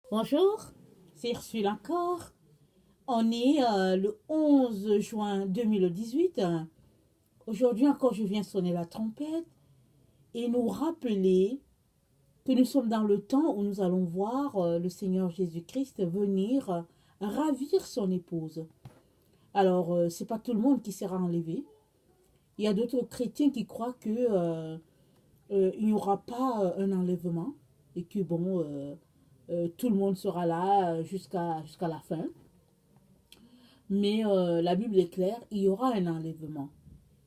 Bonjour, c'est Ursule encore. On est le 11 juin 2018. Aujourd'hui encore, je viens sonner la trompette et nous rappeler que nous sommes dans le temps où nous allons voir le Seigneur Jésus-Christ venir ravir son épouse. Alors, c'est pas tout le monde qui sera enlevé. Il y a d'autres chrétiens qui croient que il n'y aura pas un enlèvement et que bon, tout le monde sera là jusqu'à la fin. Mais la Bible est claire, il y aura un enlèvement.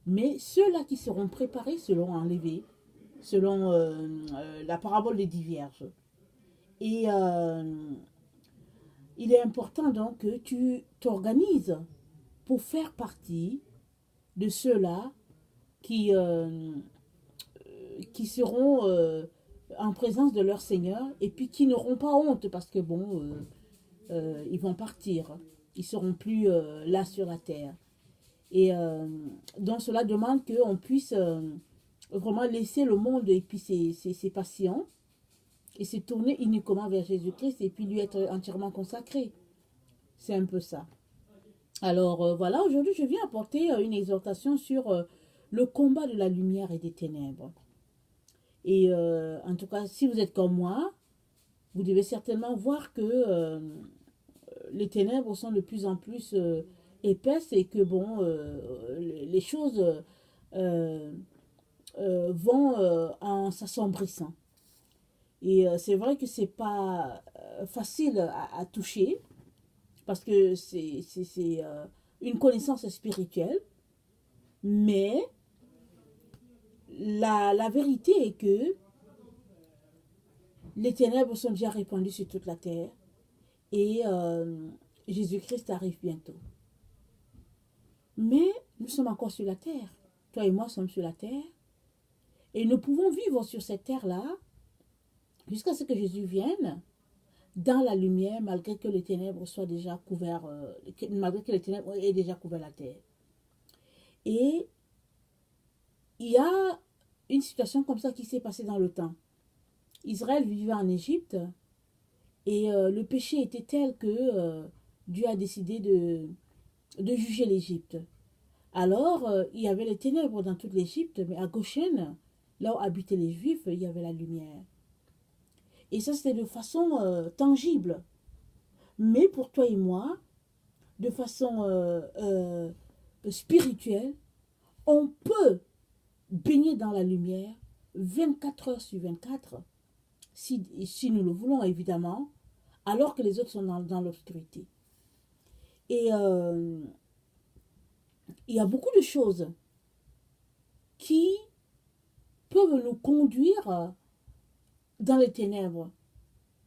Mais ceux-là qui seront préparés seront enlevés, selon la parabole des 10 vierges. Et il est important donc que tu t'organises pour faire partie de ceux-là qui, euh, qui seront en présence de leur Seigneur et puis qui n'auront pas honte parce que bon, ils vont partir. Ils seront plus là sur la terre. Et donc cela demande qu'on puisse vraiment laisser le monde et puis ses passions et se tourner uniquement vers Jésus-Christ et puis lui être entièrement consacré. C'est un peu ça. Alors voilà, aujourd'hui je viens apporter une exhortation sur le combat de la lumière et des ténèbres. Et en tout cas, si vous êtes comme moi, vous devez certainement voir que les ténèbres sont de plus en plus épaisses et que bon, les choses euh, vont en s'assombrissant. Et c'est vrai que c'est pas facile à toucher parce que c'est une connaissance spirituelle, mais la vérité est que les ténèbres sont déjà répandues sur toute la terre et Jésus-Christ arrive bientôt. Mais nous sommes encore sur la terre. Toi et moi sommes sur la terre et nous pouvons vivre sur cette terre-là jusqu'à ce que Jésus vienne dans la lumière, malgré que les ténèbres soient déjà couverts, malgré que les ténèbres aient déjà couvert la terre. Et il y a une situation comme ça qui s'est passée dans le temps. Israël vivait en Égypte et le péché était tel que Dieu a décidé de juger l'Égypte. Alors, il y avait les ténèbres dans toute l'Égypte, mais à Goshen, là où habitaient les Juifs, il y avait la lumière. Et ça, c'était de façon tangible. Mais pour toi et moi, de façon spirituelle, on peut baigner dans la lumière 24 heures sur 24, si nous le voulons évidemment, alors que les autres sont dans l'obscurité. Et il y a beaucoup de choses qui peuvent nous conduire dans les ténèbres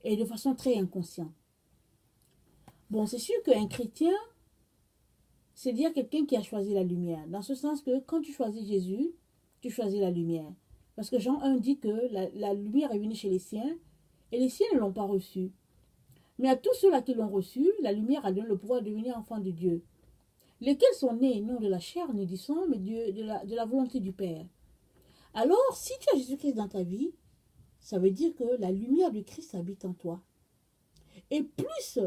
et de façon très inconsciente. Bon, c'est sûr qu'un chrétien, c'est dire quelqu'un qui a choisi la lumière. Dans ce sens que quand tu choisis Jésus, tu choisis la lumière. Parce que Jean 1 dit que la lumière est venue chez les siens et les siens ne l'ont pas reçue. Mais à tous ceux-là qui l'ont reçue, la lumière a donné le pouvoir de devenir enfants de Dieu. Lesquels sont nés non de la chair ni du sang, mais de la volonté du Père. Alors, si tu as Jésus-Christ dans ta vie, ça veut dire que la lumière de Christ habite en toi. Et plus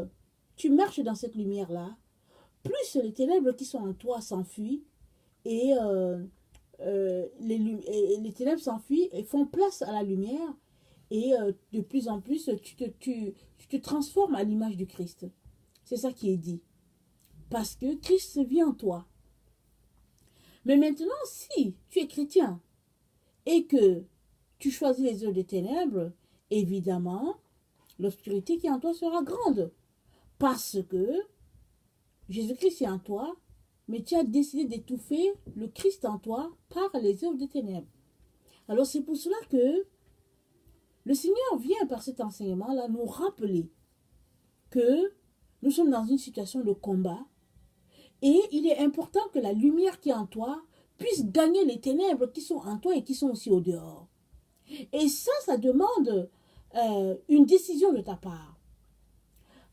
tu marches dans cette lumière-là, plus les ténèbres qui sont en toi s'enfuient et les ténèbres s'enfuient et font place à la lumière et de plus en plus tu te transformes à l'image du Christ. C'est ça qui est dit. Parce que Christ vit en toi. Mais maintenant, si tu es chrétien et que tu choisis les œuvres des ténèbres, évidemment, l'obscurité qui est en toi sera grande. Parce que Jésus-Christ est en toi, mais tu as décidé d'étouffer le Christ en toi par les œuvres des ténèbres. Alors c'est pour cela que le Seigneur vient par cet enseignement-là nous rappeler que nous sommes dans une situation de combat et il est important que la lumière qui est en toi puisse gagner les ténèbres qui sont en toi et qui sont aussi au dehors. Et ça demande une décision de ta part.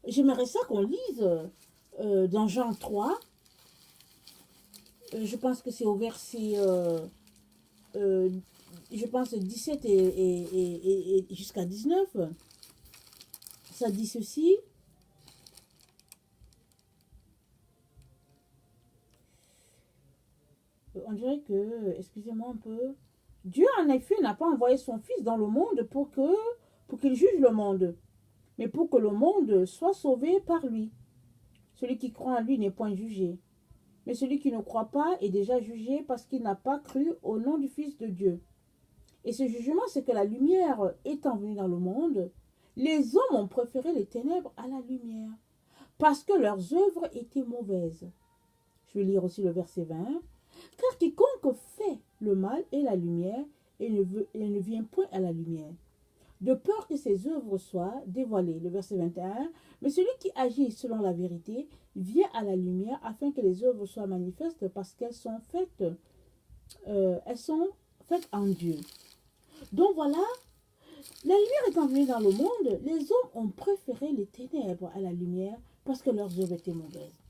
J'aimerais ça qu'on lise dans Jean 3, je pense que c'est au verset, je pense 17 et jusqu'à 19. Ça dit ceci. On dirait que, excusez-moi un peu, Dieu en effet n'a pas envoyé son Fils dans le monde pour qu'il juge le monde, mais pour que le monde soit sauvé par lui. Celui qui croit en lui n'est point jugé, mais celui qui ne croit pas est déjà jugé parce qu'il n'a pas cru au nom du Fils de Dieu. Et ce jugement, c'est que la lumière étant venue dans le monde, les hommes ont préféré les ténèbres à la lumière, parce que leurs œuvres étaient mauvaises. Je vais lire aussi le verset 20. Car quiconque fait le mal est la lumière et ne vient point à la lumière, de peur que ses œuvres soient dévoilées. Le verset 21. Mais celui qui agit selon la vérité vient à la lumière afin que les œuvres soient manifestes parce qu'elles sont faites en Dieu. Donc voilà, la lumière étant venue dans le monde, les hommes ont préféré les ténèbres à la lumière parce que leurs œuvres étaient mauvaises.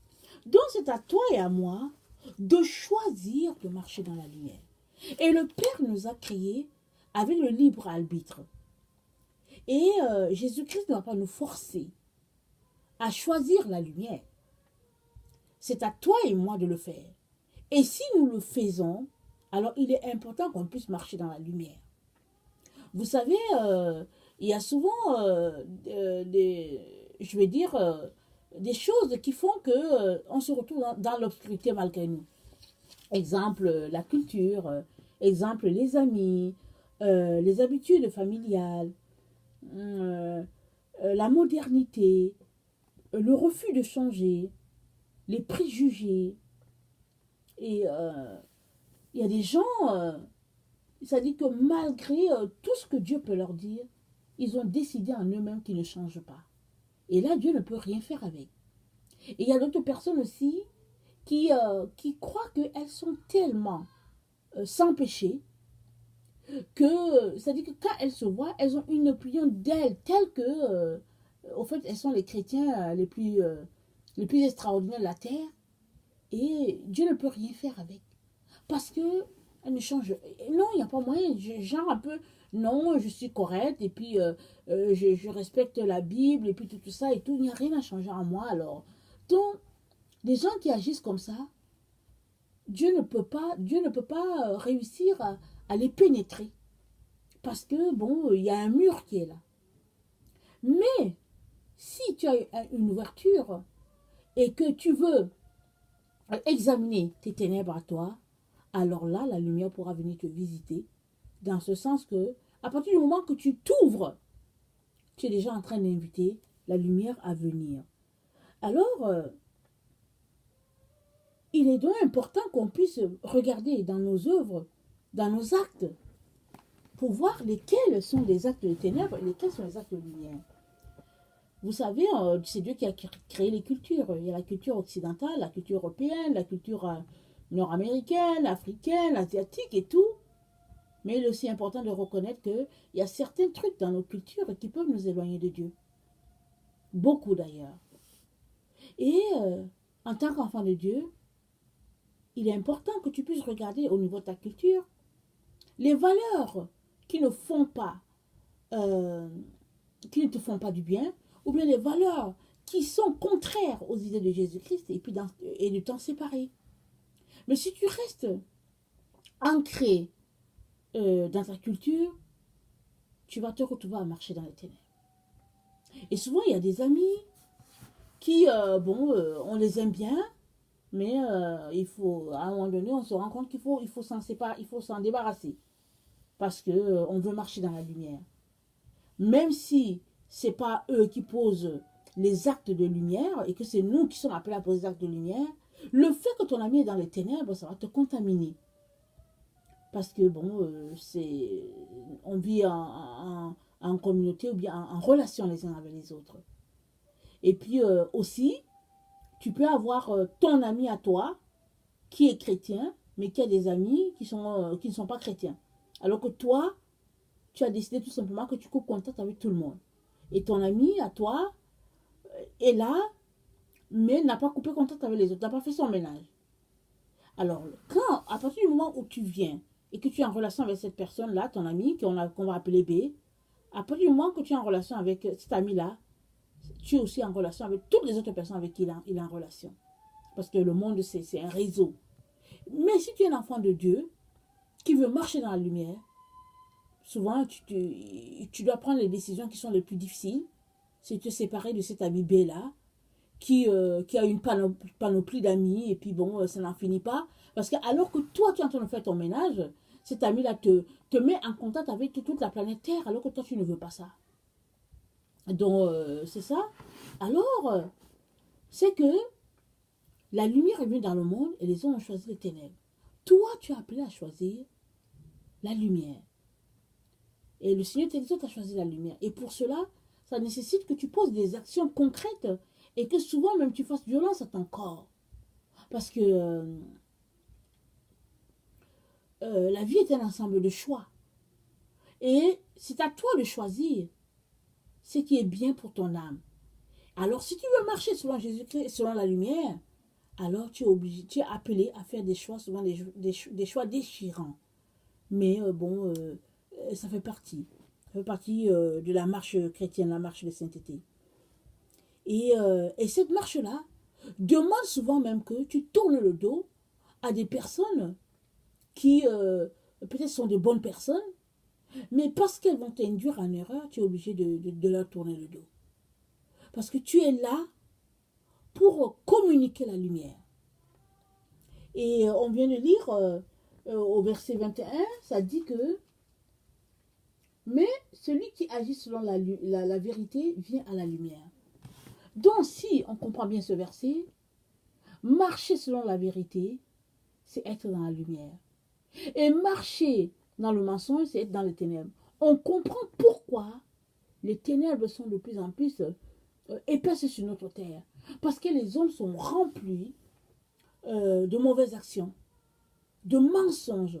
Donc c'est à toi et à moi de choisir de marcher dans la lumière. Et le Père nous a créés avec le libre arbitre. Et Jésus-Christ ne va pas nous forcer à choisir la lumière. C'est à toi et moi de le faire. Et si nous le faisons, alors il est important qu'on puisse marcher dans la lumière. Vous savez, il y a souvent des choses qui font que on se retrouve dans l'obscurité malgré nous. Exemple, la culture, exemple, les amis, les habitudes familiales, la modernité, le refus de changer, les préjugés. Et il y a des gens, ça dit que malgré tout ce que Dieu peut leur dire, ils ont décidé en eux-mêmes qu'ils ne changent pas. Et là, Dieu ne peut rien faire avec. Et il y a d'autres personnes aussi qui croient qu'elles sont tellement sans péché que, ça dit que quand elles se voient, elles ont une opinion d'elles telle que, au fait, elles sont les chrétiens les plus extraordinaires de la terre. Et Dieu ne peut rien faire avec. Parce que elle ne change. Non, il n'y a pas moyen. Genre un peu, non, je suis correcte et puis je respecte la Bible et puis tout ça et tout. Il n'y a rien à changer en moi alors. Donc, les gens qui agissent comme ça, Dieu ne peut pas réussir à les pénétrer. Parce que, bon, il y a un mur qui est là. Mais, si tu as une ouverture et que tu veux examiner tes ténèbres à toi, alors là, la lumière pourra venir te visiter. Dans ce sens que, à partir du moment que tu t'ouvres, tu es déjà en train d'inviter la lumière à venir. Alors, il est donc important qu'on puisse regarder dans nos œuvres, dans nos actes, pour voir lesquels sont les actes de ténèbres et lesquels sont les actes de lumière. Vous savez, c'est Dieu qui a créé les cultures. Il y a la culture occidentale, la culture européenne, la culture nord-américaine, africaine, asiatique et tout. Mais il est aussi important de reconnaître qu'il y a certains trucs dans nos cultures qui peuvent nous éloigner de Dieu. Beaucoup d'ailleurs. Et en tant qu'enfant de Dieu, il est important que tu puisses regarder au niveau de ta culture les valeurs qui ne te font pas du bien, ou bien les valeurs qui sont contraires aux idées de Jésus-Christ et de t'en séparer. Mais si tu restes ancré dans ta culture, tu vas te retrouver à marcher dans les ténèbres. Et souvent, il y a des amis qui, on les aime bien, mais il faut, à un moment donné, on se rend compte qu'il faut s'en séparer, il faut s'en débarrasser. Parce qu'on veut marcher dans la lumière. Même si ce n'est pas eux qui posent les actes de lumière et que c'est nous qui sommes appelés à poser les actes de lumière, le fait que ton ami est dans les ténèbres, ça va te contaminer. Parce que, on vit en communauté ou bien en relation les uns avec les autres. Et puis aussi, tu peux avoir ton ami à toi qui est chrétien, mais qui a des amis qui ne sont pas chrétiens. Alors que toi, tu as décidé tout simplement que tu coupes contact avec tout le monde. Et ton ami à toi est là, mais n'a pas coupé contact avec les autres, n'a pas fait son ménage. Alors, à partir du moment où tu viens et que tu es en relation avec cette personne-là, ton ami, qu'on va appeler B, à partir du moment que tu es en relation avec cet ami-là, tu es aussi en relation avec toutes les autres personnes avec qui il est en relation. Parce que le monde, c'est un réseau. Mais si tu es un enfant de Dieu, qui veut marcher dans la lumière, souvent, tu dois prendre les décisions qui sont les plus difficiles. C'est te séparer de cet ami B-là, qui a une panoplie d'amis, et puis bon, ça n'en finit pas. Parce que alors que toi, tu es en train de faire ton ménage, cet ami-là te met en contact avec toute la planète Terre, alors que toi, tu ne veux pas ça. Donc, c'est ça. Alors, c'est que la lumière est venue dans le monde et les hommes ont choisi les ténèbres. Toi, tu es appelé à choisir la lumière. Et le Seigneur t'exhorte à choisir la lumière. Et pour cela, ça nécessite que tu poses des actions concrètes et que souvent même tu fasses violence à ton corps. Parce que la vie est un ensemble de choix. Et c'est à toi de choisir ce qui est bien pour ton âme. Alors si tu veux marcher selon Jésus-Christ, selon la lumière, alors tu es appelé à faire des choix, souvent des choix déchirants. Mais ça fait partie. Ça fait partie de la marche chrétienne, la marche de sainteté. Et cette marche-là demande souvent même que tu tournes le dos à des personnes qui peut-être sont de bonnes personnes, mais parce qu'elles vont t'induire en erreur, tu es obligé de leur tourner le dos. Parce que tu es là pour communiquer la lumière. Et on vient de lire au verset 21, ça dit que mais celui qui agit selon la vérité vient à la lumière. Donc si on comprend bien ce verset, marcher selon la vérité, c'est être dans la lumière. Et marcher dans le mensonge, c'est être dans les ténèbres. On comprend pourquoi les ténèbres sont de plus en plus épaisses sur notre terre. Parce que les hommes sont remplis de mauvaises actions, de mensonges.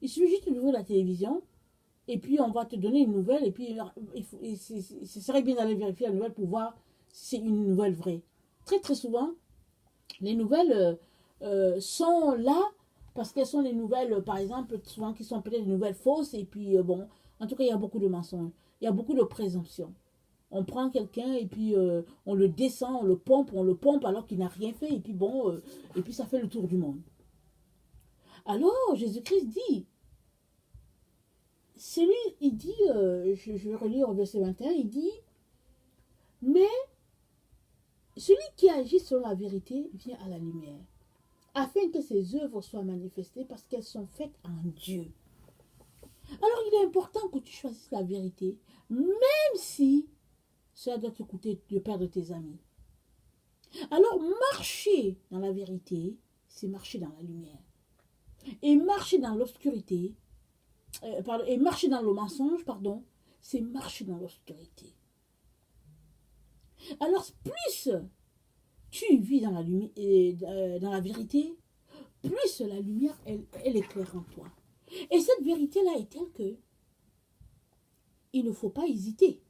Il suffit juste d'ouvrir la télévision et puis on va te donner une nouvelle et puis ce serait bien d'aller vérifier la nouvelle pour voir si c'est une nouvelle vraie. Très très souvent, les nouvelles sont là parce qu'elles sont des nouvelles, par exemple, souvent qui sont peut-être des nouvelles fausses et puis bon, en tout cas il y a beaucoup de mensonges, il y a beaucoup de présomptions. On prend quelqu'un et puis on le descend, on le pompe alors qu'il n'a rien fait et puis bon, et puis ça fait le tour du monde. Alors Jésus-Christ dit, il dit, je vais relire au verset 21, il dit, mais celui qui agit selon la vérité vient à la lumière, afin que ses œuvres soient manifestées parce qu'elles sont faites en Dieu. Alors il est important que tu choisisses la vérité, même si cela doit te coûter de perdre tes amis. Alors marcher dans la vérité, c'est marcher dans la lumière. Et marcher dans l'obscurité, et marcher dans le mensonge, c'est marcher dans l'obscurité. Alors plus tu vis dans la vérité, plus la lumière, elle éclaire en toi. Et cette vérité-là est telle que il ne faut pas hésiter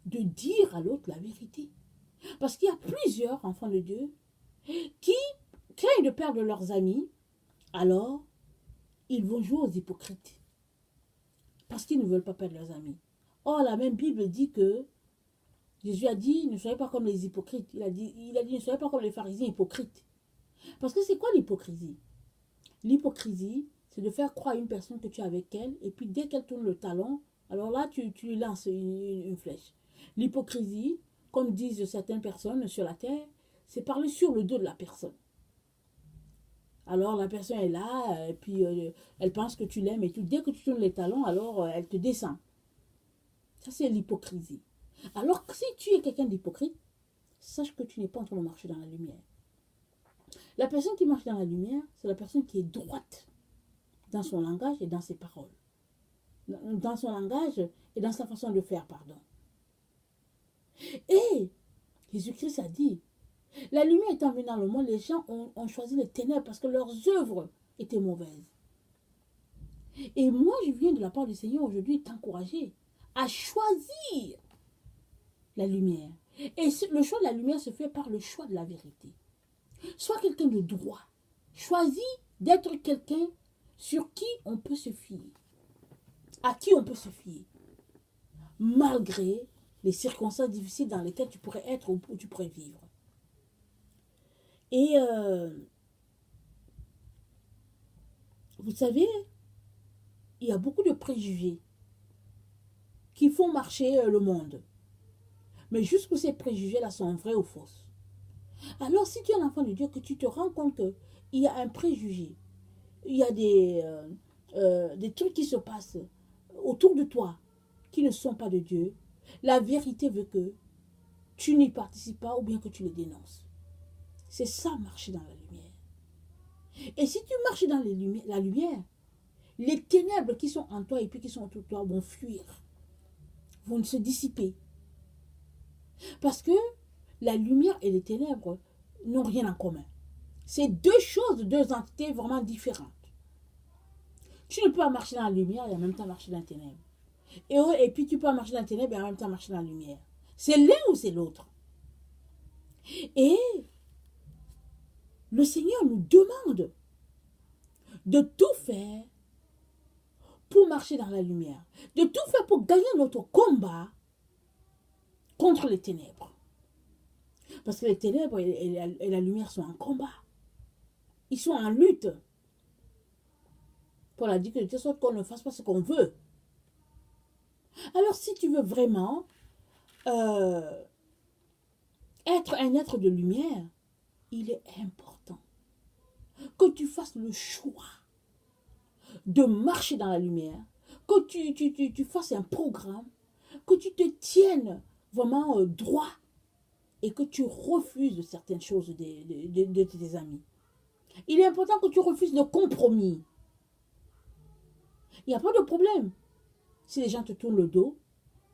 de dire à l'autre la vérité. Parce qu'il y a plusieurs enfants de Dieu qui craignent de perdre leurs amis, alors ils vont jouer aux hypocrites. Parce qu'ils ne veulent pas perdre leurs amis. Or, la même Bible dit que Jésus a dit, ne soyez pas comme les hypocrites. Il a dit, ne soyez pas comme les pharisiens hypocrites. Parce que c'est quoi l'hypocrisie? L'hypocrisie, c'est de faire croire à une personne que tu es avec elle, et puis dès qu'elle tourne le talon, alors là, tu lui lances une flèche. L'hypocrisie, comme disent certaines personnes sur la terre, c'est parler sur le dos de la personne. Alors la personne est là, et puis elle pense que tu l'aimes et tout. Dès que tu tournes les talons, alors elle te descend. Ça, c'est l'hypocrisie. Alors que si tu es quelqu'un d'hypocrite, sache que tu n'es pas en train de marcher dans la lumière. La personne qui marche dans la lumière, c'est la personne qui est droite dans son langage et dans ses paroles. Dans son langage et dans sa façon de faire, pardon. Et Jésus-Christ a dit, la lumière étant venue dans le monde, les gens ont choisi les ténèbres parce que leurs œuvres étaient mauvaises. Et moi, je viens de la part du Seigneur aujourd'hui t'encourager à choisir la lumière. Et le choix de la lumière se fait par le choix de la vérité. Sois quelqu'un de droit. Choisis d'être quelqu'un sur qui on peut se fier. À qui on peut se fier. Malgré les circonstances difficiles dans lesquelles tu pourrais être ou tu pourrais vivre. Et vous savez, il y a beaucoup de préjugés qui font marcher le monde. Mais jusqu'où ces préjugés-là sont vrais ou fausses. Alors, si tu es un enfant de Dieu, que tu te rends compte qu'il y a un préjugé, il y a des trucs qui se passent autour de toi qui ne sont pas de Dieu, la vérité veut que tu n'y participes pas ou bien que tu les dénonces. C'est ça, marcher dans la lumière. Et si tu marches dans la lumière, les ténèbres qui sont en toi et puis qui sont autour de toi vont fuir, vont se dissiper. Parce que la lumière et les ténèbres n'ont rien en commun. C'est deux choses, deux entités vraiment différentes. Tu ne peux pas marcher dans la lumière et en même temps marcher dans les ténèbres. Et puis tu peux marcher dans les ténèbres et en même temps marcher dans la lumière. C'est l'un ou c'est l'autre. Et le Seigneur nous demande de tout faire pour marcher dans la lumière. De tout faire pour gagner notre combat contre les ténèbres. Parce que les ténèbres et la lumière sont en combat. Ils sont en lutte. Paul a dit que de telle sorte qu'on ne fasse pas ce qu'on veut. Alors si tu veux vraiment être un être de lumière, il est important que tu fasses le choix de marcher dans la lumière, que tu fasses un programme, que tu te tiennes vraiment droit et que tu refuses certaines choses de tes amis. Il est important que tu refuses le compromis. Il n'y a pas de problème. Si les gens te tournent le dos,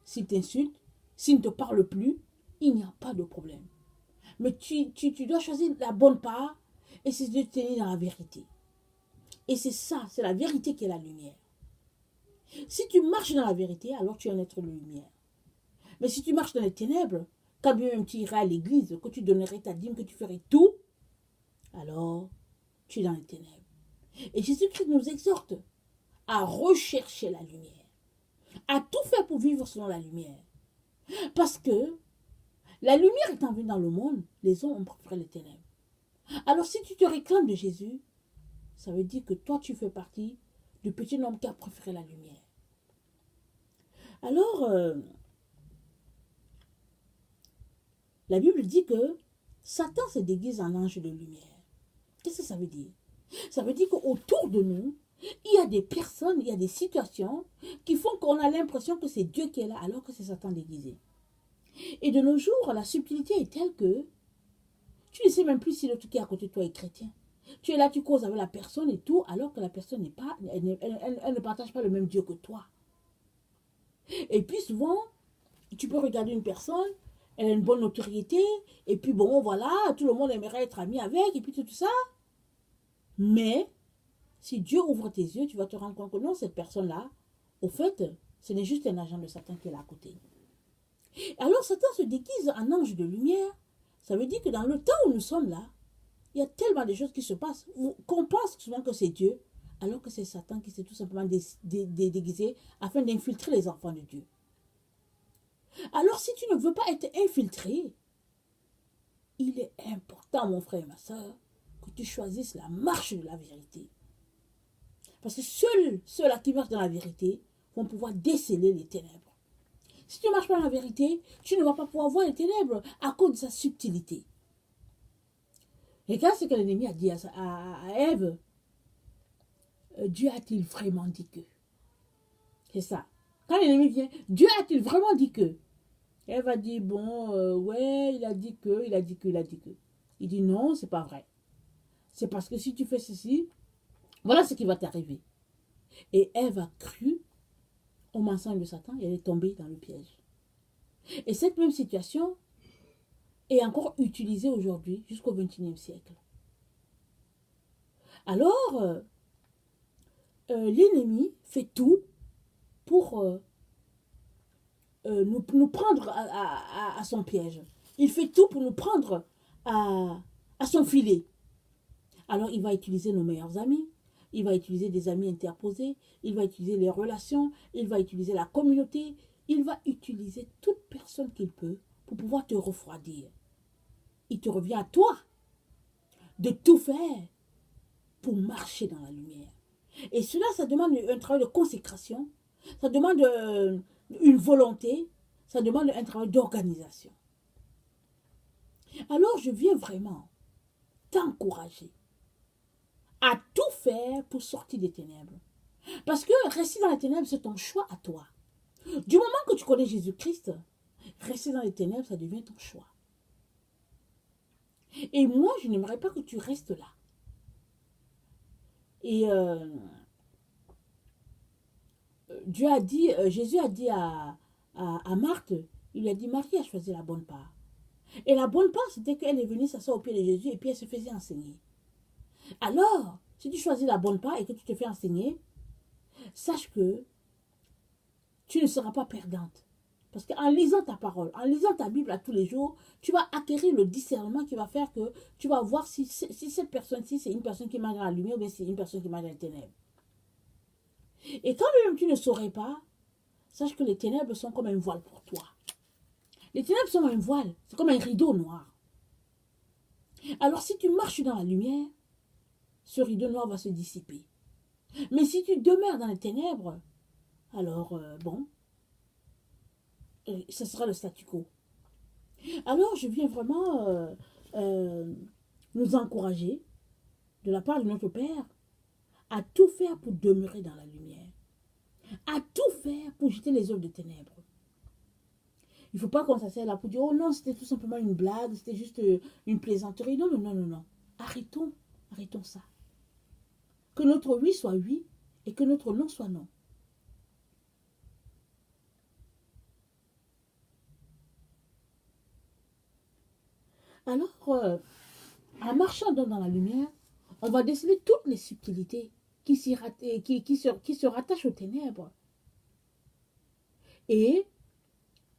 s'ils t'insultent, s'ils ne te parlent plus, il n'y a pas de problème. Mais tu dois choisir la bonne part et c'est de te tenir dans la vérité. Et c'est ça, c'est la vérité qui est la lumière. Si tu marches dans la vérité, alors tu es un être de lumière. Mais si tu marches dans les ténèbres, quand bien même tu irais à l'église, que tu donnerais ta dîme, que tu ferais tout, alors tu es dans les ténèbres. Et Jésus-Christ nous exhorte à rechercher la lumière, à tout faire pour vivre selon la lumière. Parce que la lumière étant venue dans le monde, les hommes ont préféré les ténèbres. Alors si tu te réclames de Jésus, ça veut dire que toi tu fais partie du petit homme qui a préféré la lumière. Alors, la Bible dit que Satan se déguise en ange de lumière. Qu'est-ce que ça veut dire? Ça veut dire qu'autour de nous, il y a des personnes, il y a des situations qui font qu'on a l'impression que c'est Dieu qui est là alors que c'est Satan déguisé. Et de nos jours, la subtilité est telle que tu ne sais même plus si l'autre qui est à côté de toi est chrétien. Tu es là, tu causes avec la personne et tout, alors que la personne n'est pas, elle ne partage pas le même Dieu que toi. Et puis souvent, tu peux regarder une personne, elle a une bonne notoriété, et puis bon, voilà, tout le monde aimerait être ami avec, et puis tout ça. Mais, si Dieu ouvre tes yeux, tu vas te rendre compte que non, cette personne-là, au fait, ce n'est juste un agent de Satan qui est là à côté. Alors Satan se déguise en ange de lumière. Ça veut dire que dans le temps où nous sommes là, il y a tellement de choses qui se passent qu'on pense souvent que c'est Dieu, alors que c'est Satan qui s'est tout simplement déguisé afin d'infiltrer les enfants de Dieu. Alors si tu ne veux pas être infiltré, il est important, mon frère et ma soeur, que tu choisisses la marche de la vérité. Parce que seuls ceux-là qui marchent dans la vérité vont pouvoir déceler les ténèbres. Si tu ne marches pas dans la vérité, tu ne vas pas pouvoir voir les ténèbres à cause de sa subtilité. Regarde ce que l'ennemi a dit à Ève. Dieu a-t-il vraiment dit que? C'est ça. Quand l'ennemi vient, Dieu a-t-il vraiment dit que? Ève a dit, bon, ouais, il a dit que, il a dit que, il a dit que. Il dit non, c'est pas vrai. C'est parce que si tu fais ceci, voilà ce qui va t'arriver. Et Ève a cru au mensonge de Satan et elle est tombée dans le piège. Et cette même situation est encore utilisée aujourd'hui jusqu'au XXIe siècle. Alors, l'ennemi fait tout pour nous prendre à son piège. Il fait tout pour nous prendre à son filet. Alors, il va utiliser nos meilleurs amis, il va utiliser des amis interposés, il va utiliser les relations, il va utiliser la communauté, il va utiliser toute personne qu'il peut pour pouvoir te refroidir. Il te revient à toi de tout faire pour marcher dans la lumière. Et cela, ça demande un travail de consécration, ça demande une volonté, ça demande un travail d'organisation. Alors, je viens vraiment t'encourager à tout faire pour sortir des ténèbres. Parce que rester dans les ténèbres, c'est ton choix à toi. Du moment que tu connais Jésus-Christ, rester dans les ténèbres, ça devient ton choix. Et moi, je n'aimerais pas que tu restes là. Et Jésus a dit à Marthe, il lui a dit, Marie a choisi la bonne part. Et la bonne part, c'était qu'elle est venue s'asseoir au pied de Jésus et puis elle se faisait enseigner. Alors, si tu choisis la bonne part et que tu te fais enseigner, sache que tu ne seras pas perdante. Parce qu'en lisant ta parole, en lisant ta Bible à tous les jours, tu vas acquérir le discernement qui va faire que tu vas voir si cette personne-ci, c'est une personne qui marche dans la lumière ou bien c'est une personne qui marche dans les ténèbres. Et quand même tu ne saurais pas, sache que les ténèbres sont comme un voile pour toi. Les ténèbres sont un voile, c'est comme un rideau noir. Alors si tu marches dans la lumière, ce rideau noir va se dissiper. Mais si tu demeures dans les ténèbres, alors ce sera le statu quo. Alors je viens vraiment nous encourager, de la part de notre Père, à tout faire pour demeurer dans la lumière. À tout faire pour jeter les œuvres de ténèbres. Il ne faut pas qu'on s'asseye là pour dire, oh non, c'était tout simplement une blague, c'était juste une plaisanterie. Non, non, non, non, non. Arrêtons ça. Que notre oui soit oui et que notre non soit non. Alors, en marchant dans la lumière, on va déceler toutes les subtilités qui se rattachent aux ténèbres. Et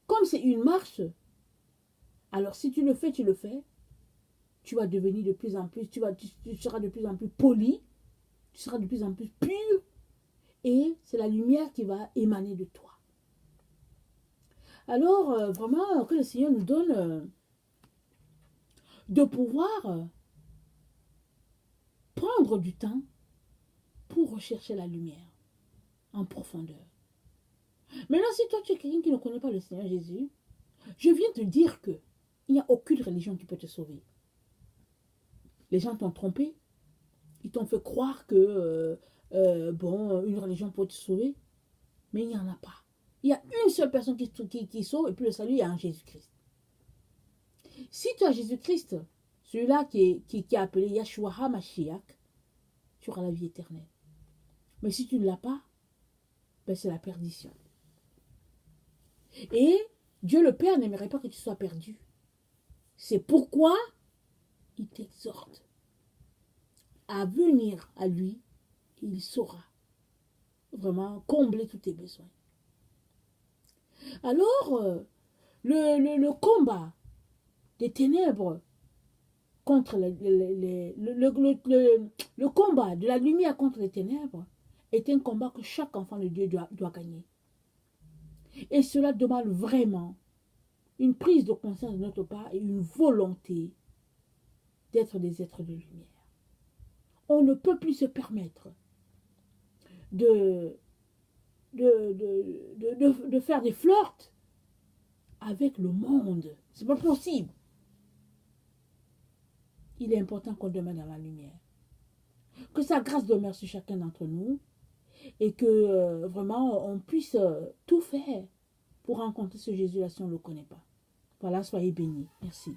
comme c'est une marche, alors si tu le fais, tu vas devenir de plus en plus, tu seras de plus en plus poli, tu seras de plus en plus pur, et c'est la lumière qui va émaner de toi. Alors, vraiment, que le Seigneur nous donne de pouvoir prendre du temps pour rechercher la lumière en profondeur. Maintenant, si toi tu es quelqu'un qui ne connaît pas le Seigneur Jésus, je viens te dire que il n'y a aucune religion qui peut te sauver. Les gens t'ont trompé, ils t'ont fait croire que une religion peut te sauver, mais il n'y en a pas. Il y a une seule personne qui sauve, et puis le salut est en Jésus-Christ. Si tu as Jésus-Christ, celui-là qui est appelé Yahshua HaMashiach, tu auras la vie éternelle. Mais si tu ne l'as pas, ben c'est la perdition. Et Dieu le Père n'aimerait pas que tu sois perdu. C'est pourquoi il t'exhorte à venir à lui. Il saura vraiment combler tous tes besoins. Alors, le combat des ténèbres contre le combat de la lumière contre les ténèbres est un combat que chaque enfant de Dieu doit gagner. Et cela demande vraiment une prise de conscience de notre part et une volonté d'être des êtres de lumière. On ne peut plus se permettre de faire des flirts avec le monde. C'est pas possible. Il est important qu'on demeure dans la lumière. Que sa grâce demeure sur chacun d'entre nous et que vraiment on puisse tout faire pour rencontrer ce Jésus-là si on ne le connaît pas. Voilà, soyez bénis. Merci.